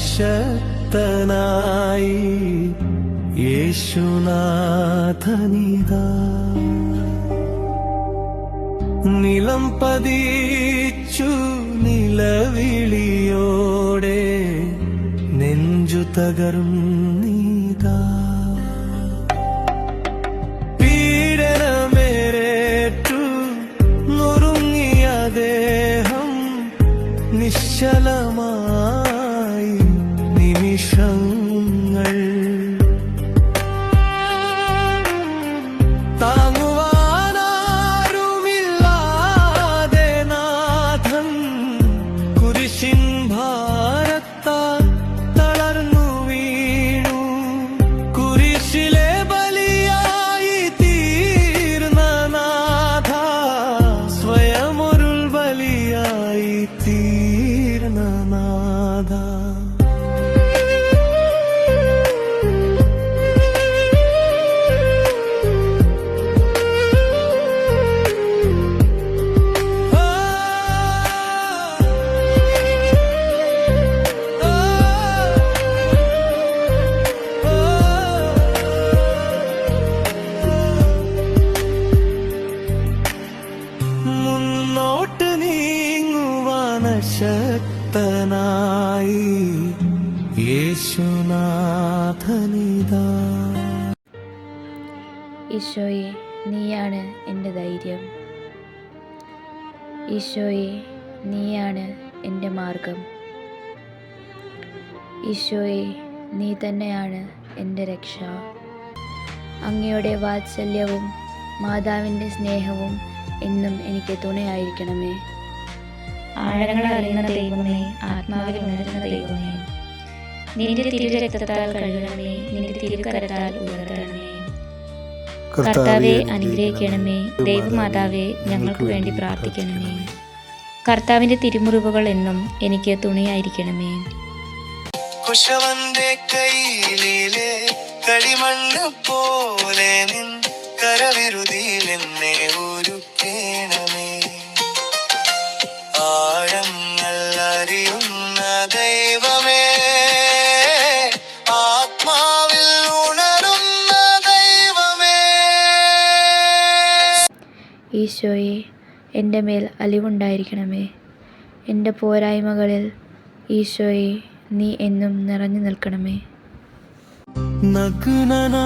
ശക്തനായി യേശുനാഥനിതാ. നിലം പതിച്ചു നിലവിളിയോടെ നെഞ്ചു തകർന്നീതാ. പീഡനമേറ്റു നുറുങ്ങിയ ദേഹം നിശ്ചലമായി നിമിഷങ്ങൾ. താങ്ങുവാനാരുമില്ലാതെ നാഥൻ കുരിശിൻ ഭാരത്താൽ തളർന്നു വീണു. കുരിശിലെ ബലിയായി തീർന്ന നാഥ, സ്വയമൊരുൾ ബലിയായി തീർന്ന നാഥ. മുന്നോട്ട് നീങ്ങുവാൻ ശക്തനായി യേശുനാഥനിതാ. ഈശോയെ, നീയാണ് എൻ്റെ ധൈര്യം. ഈശോയെ, നീയാണ് എൻ്റെ മാർഗം. ഈശോയെ, നീ തന്നെയാണ് എൻ്റെ രക്ഷ. അങ്ങയുടെ വാത്സല്യവും മാതാവിൻ്റെ സ്നേഹവും എന്നും എനിക്ക് തുണയായിരിക്കണമേ. ആഴങ്ങൾ അറിയുന്ന ദൈവമേ, ആത്മാവിൽ ഉണരുന്ന ദൈവമേ, നിന്റെ തിരുരക്തത്താൽ കഴുകണമേ, നിന്റെ തിരുക്കരത്താൽ ഉയർത്തണമേ. കർത്താവെ, അനുഗ്രഹിക്കണമേ. ദൈവമാതാവേ, ഞങ്ങൾക്ക് വേണ്ടി പ്രാർത്ഥിക്കണമേ. കർത്താവിന്റെ തിരുമുറിവുകൾ എന്നും എനിക്ക് തുണയായിരിക്കണമേ. കുശവന്റെ കയ്യിലെ കളിമണ്ണ് പോലെ നിൻ കരവിരുതിയിൽ എന്നെ ഒരുക്കേണമേ. ആഴങ്ങൾ അറിയുന്ന ദൈവമേ, ആത്മാവിൽ ഉണരുന്ന ദൈവമേ. ഈശോയെ, എൻ്റെ മേൽ അലിവുണ്ടായിരിക്കണമേ. എൻ്റെ പോരായ്മകളിൽ ഈശോയെ, നീ എന്നും നിറഞ്ഞു നിൽക്കണമേ. നഗ്നനായി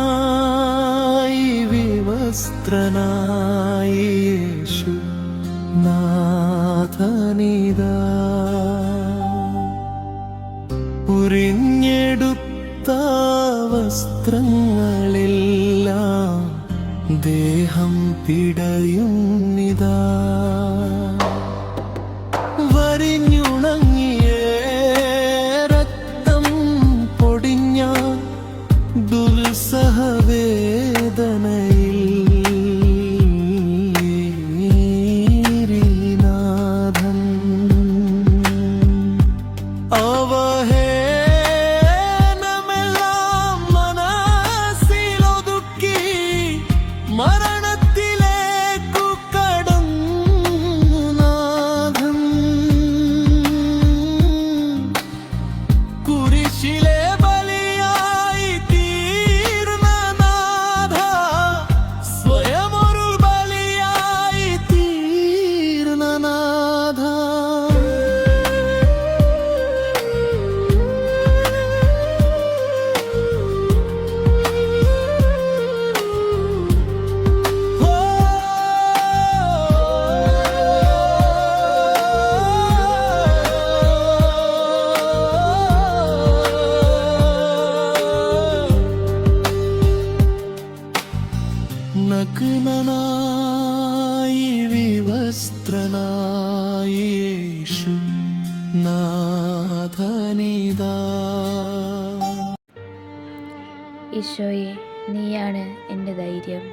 വിവസ്ത്രനായി യേശു നാഥനിതാ. ഉരിഞ്ഞെടുത്ത വസ്ത്രങ്ങളെല്ലാം ദേഹം പിടയുന്നിതാ. വരിഞ്ഞുണങ്ങിയ രക്തം പൊടിഞ്ഞ ദുസ്സഹവേദനയിൽ നാഥൻ അവഹേനമെല്ലാം മനസ്സിലൊതുക്കി മരണത്തിലേക്കു കടന്നു നാഥൻ. കുരിശിലെ ബലിയായി തീർന്ന നാഥ, സ്വയമൊരു ബലിയായി തീർന്ന നാഥ. നഗ്നനായി വിവസ്ത്രനായി യേശു നാഥനിതാ. ഈശോയെ, നീയാണ് എൻ്റെ ധൈര്യം.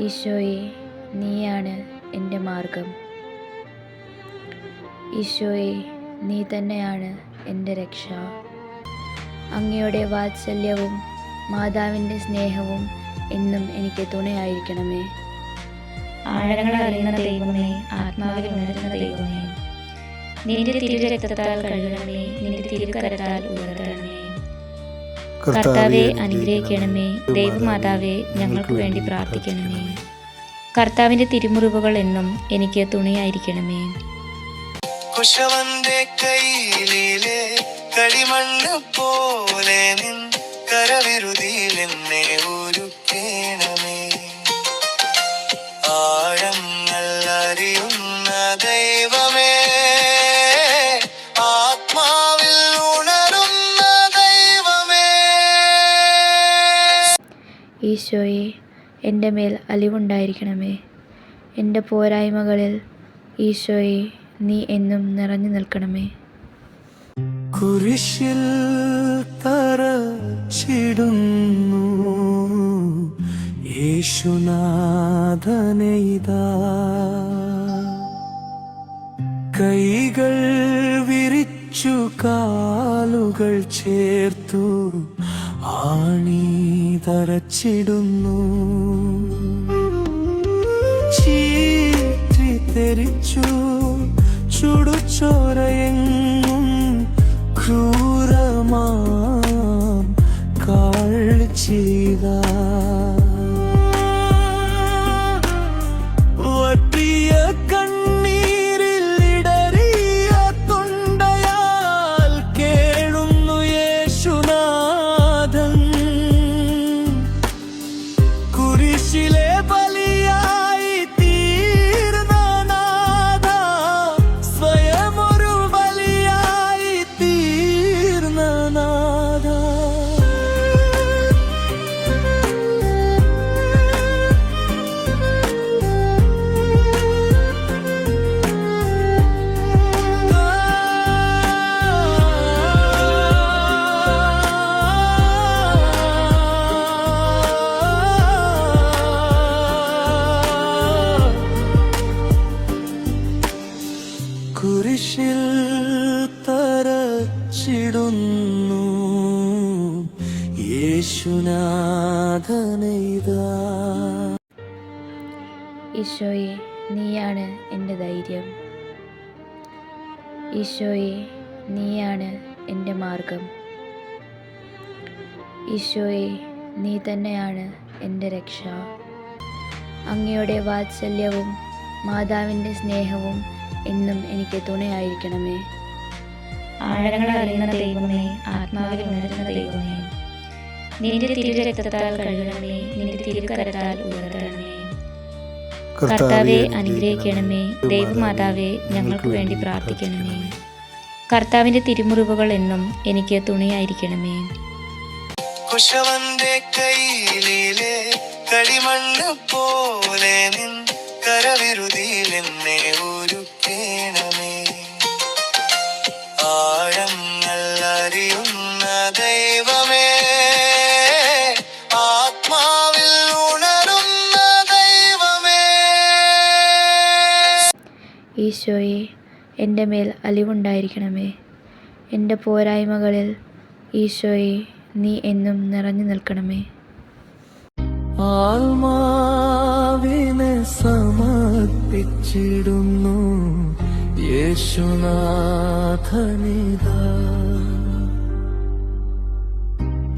ഈശോയെ, നീയാണ് എൻ്റെ മാർഗം. ഈശോയെ, നീ തന്നെയാണ് എൻ്റെ രക്ഷ. അങ്ങയുടെ വാത്സല്യവും മാതാവിൻ്റെ സ്നേഹവും എന്നും എനിക്ക് തുണയായിരിക്കണമേ. ആഴങ്ങൾ അറിയുന്ന ദൈവമേ, ആത്മാവിൽ ഉണരുന്ന ദൈവമേ, നിന്റെ തിരുരക്തത്താൽ കഴുകണമേ, നിന്റെ തിരുകരത്താൽ ഉയർത്തണമേ. കർത്താവെ അനുഗ്രഹിക്കണമേ. ദൈവമാതാവേ ഞങ്ങൾക്ക് വേണ്ടി പ്രാർത്ഥിക്കണമേ. കർത്താവിന്റെ തിരുമുറിവുകൾ എന്നും എനിക്ക് തുണയായിരിക്കണമേ. കുശവന്റെ കയ്യിലെ കളിമണ്ണ് പോലെ നിൻ കരവിരുതിയിൽ എന്നെ ഒരുക്കേണമേ. ആഴങ്ങൾ അറിയുന്ന ദൈവമേ, ആത്മാവിൽ ഉണരുന്ന ദൈവമേ. ഈശോയെ, എൻ്റെ മേൽ അലിവുണ്ടായിരിക്കണമേ. എൻ്റെ പോരായ്മകളിൽ ഈശോയെ നീ എന്നും നിറഞ്ഞു നിൽക്കണമേ. കുരിശിൽ തറച്ചിടുന്നു യേശുനാഥനെയ്താ. കൈകൾ വിരിച്ചു കാലുകൾ ചേർത്തു ആണി തറച്ചിടുന്നു. ചീറ്റി തെറിച്ചു ചുടുചോരയെങ്ങും ക്രൂരമാം കാഴ്ചിത. വറ്റിയ കണ്ണീരിൽ ഇടറിയ തൊണ്ടയാൽ കേഴുന്നു യേശുനാഥൻ. കുരിശിലെ ബലിയായി തീർന്ന നാഥ, സ്വയമൊരു ബലിയായി തീർന്ന നാഥ. കുരിശിൽ തറച്ചിടുന്നു യേശുനാഥനെയ്താ. ഈശോയെ, നീയാണ് എൻ്റെ ധൈര്യം. ഈശോയെ, നീയാണ് എൻ്റെ മാർഗം. ഈശോയെ, നീ തന്നെയാണ് എൻ്റെ രക്ഷ. അങ്ങയുടെ വാത്സല്യവും മാതാവിൻ്റെ സ്നേഹവും എന്നും എനിക്ക് തുണയായിരിക്കണമേ. ആഴങ്ങൾ അറിയുന്ന ദൈവമേ, ആത്മാവിൽ ഉണരുന്ന ദൈവമേ, നിന്റെ തിരുരക്തത്താൽ കഴുകണമേ, നിന്റെ തിരുകരത്താൽ ഉയർത്തണമേ. കർത്താവെ അനുഗ്രഹിക്കണമേ. ദൈവമാതാവേ ഞങ്ങൾക്ക് വേണ്ടി പ്രാർത്ഥിക്കണമേ. കർത്താവിന്റെ തിരുമുറിവുകൾ എന്നും എനിക്ക് തുണയായിരിക്കണമേ. കുശവന്റെ കയ്യിലെ കളിമണ്ണ് പോലെ നിൻ കരവിരുതിയിൽ എന്നെ ഒരുക്കേണമേ. ആഴങ്ങൾ അറിയുന്ന ദൈവമേ, ആത്മാവിൽ ഉണരുന്ന ദൈവമേ. ഈശോയെ, എൻ്റെ മേൽ അലിവുണ്ടായിരിക്കണമേ. എൻ്റെ പോരായ്മകളിൽ ഈശോയെ നീ എന്നും നിറഞ്ഞു നിൽക്കണമേ. ആത്മാവിനെ സമർപ്പിച്ചിടുന്നു യേശുനാഥനിതാ.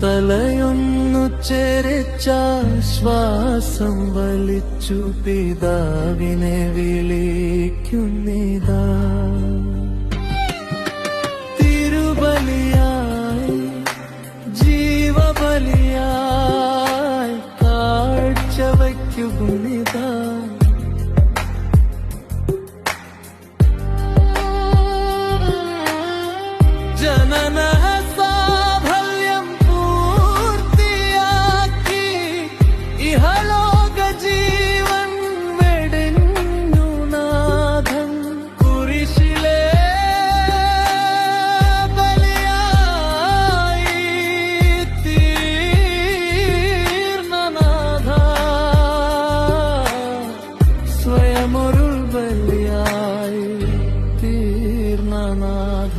തലയൊന്നു ചെരിച്ച ശ്വാസം വലിച്ചു പിതാവിനെ വിളിക്കുന്നിതാ. തിരുബലിയായി ജീവബലിയായി കാഴ്ച വയ്ക്കുന്നിതാ. ജനന സാഫല്യം പൂർത്തിയാക്കി ഇഹലോക ജീവൻ വെടിഞ്ഞു നാഥൻ. കുരിശിലെ ബലിയായി തീർന്ന നാഥ, സ്വയമൊരു ബലിയായി തീർന്ന നാഥ.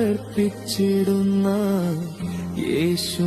അർപ്പിച്ചിടുന്ന യേശുനാഥനിതാ.